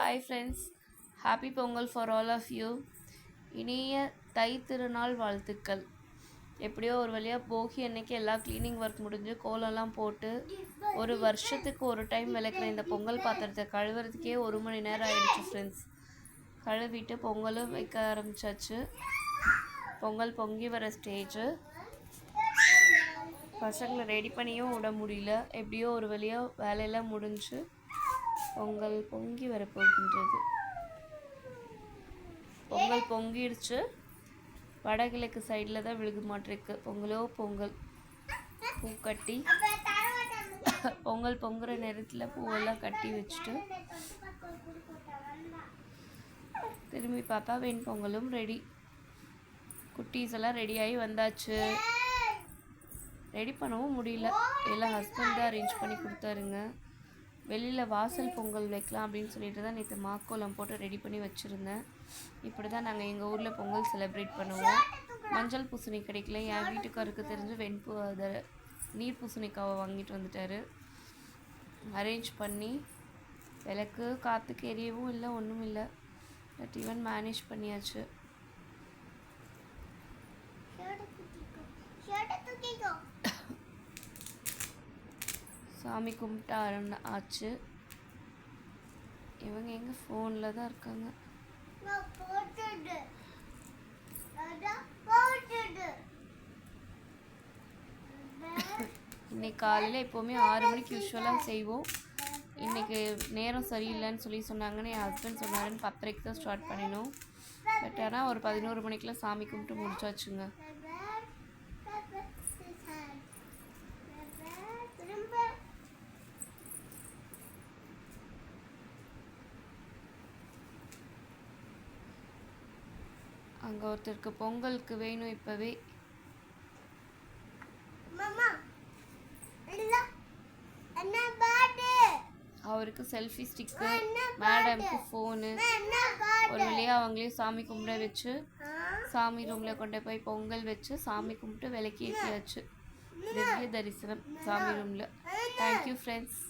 Hi friends, happy Pongal for all of you. இனிய தை திருநாள் வாழ்த்துக்கள். எப்படியோ ஒரு வழியாக போகி அன்னைக்கு எல்லா க்ளீனிங் ஒர்க் முடிஞ்சு கோலம்லாம் போட்டு ஒரு வருஷத்துக்கு ஒரு டைம் விளக்குற இந்த பொங்கல் பாத்திரத்தை கழுவுறதுக்கே 1 மணி நேரம் ஆயிடுச்சு ஃப்ரெண்ட்ஸ். கழுவிட்டு பொங்கலும் வைக்க ஆரம்பிச்சாச்சு. பொங்கல் பொங்கி வர ஸ்டேஜு. பசங்களை ரெடி பண்ணியும் விட முடியல. எப்படியோ ஒரு வழியாக வேலையெல்லாம் முடிஞ்சு பொங்கல் பொங்கி வரப்போகின்றது. பொங்கல் பொங்கிடுச்சு. வடகிழக்கு சைடில் தான் விழுகு மாட்டிருக்கு. பொங்கலோ பொங்கல். பூ கட்டி பொங்கல் பொங்குற நேரத்தில் பூவெல்லாம் கட்டி வச்சுட்டு திரும்பி பார்த்தா வெண் பொங்கலும் ரெடி. குட்டீஸ் எல்லாம் ரெடியாகி வந்தாச்சு. ரெடி பண்ணவும் முடியல, எல்லாம் ஹஸ்பண்ட் தான் அரேஞ்ச் பண்ணி கொடுத்தாருங்க. வெளியில் வாசல் பொங்கல் வைக்கலாம் அப்படின்னு சொல்லிட்டு தான் நேற்று மாக்கோலம் போட்டு ரெடி பண்ணி வச்சுருந்தேன். இப்படி தான் நாங்கள் எங்கள் ஊரில் பொங்கல் செலிப்ரேட் பண்ணுவோம். மஞ்சள் பூசணி கிடைக்கல. என் வீட்டுக்காருக்கு தெரிஞ்சு அதை நீர் பூசணிக்காவை வாங்கிட்டு வந்துட்டார். அரேஞ்ச் பண்ணி விளக்கு காற்றுக்கு எரியவும் இல்லை, ஒன்றும் இல்லை. பட் ஈவன் மேனேஜ் பண்ணியாச்சு. சாமி கும்பிட்டு ஆச்சு. இவங்க எங்கள் ஃபோனில் தான் இருக்காங்க. இன்னைக்கு காலையில் எப்போவுமே 6 மணிக்கு யூஸ்வலாக செய்வோம். இன்றைக்கி நேரம் சரியில்லைன்னு சொன்னாங்கன்னு என் ஹஸ்பண்ட் சொன்னாருன்னு 10:30க்கு தான் ஸ்டார்ட் பண்ணினோம். பட் ஆனால் ஒரு 11 மணிக்கெலாம் சாமி கும்பிட்டு முடிச்சாச்சுங்க. அங்கே ஒருத்தருக்கு பொங்கலுக்கு வேணும் இப்போவே. அவருக்கு செல்ஃபி ஸ்டிக்கு, மேடம்க்கு ஃபோனு. ஒரு வழியாக அவங்களையும் சாமி கும்பிட வச்சு சாமி ரூமில் கொண்டு போய் பொங்கல் வச்சு சாமி கும்பிட்டு விளக்கி ஏற்றியாச்சு. திவ்ய தரிசனம் சாமி ரூமில். Thank you friends.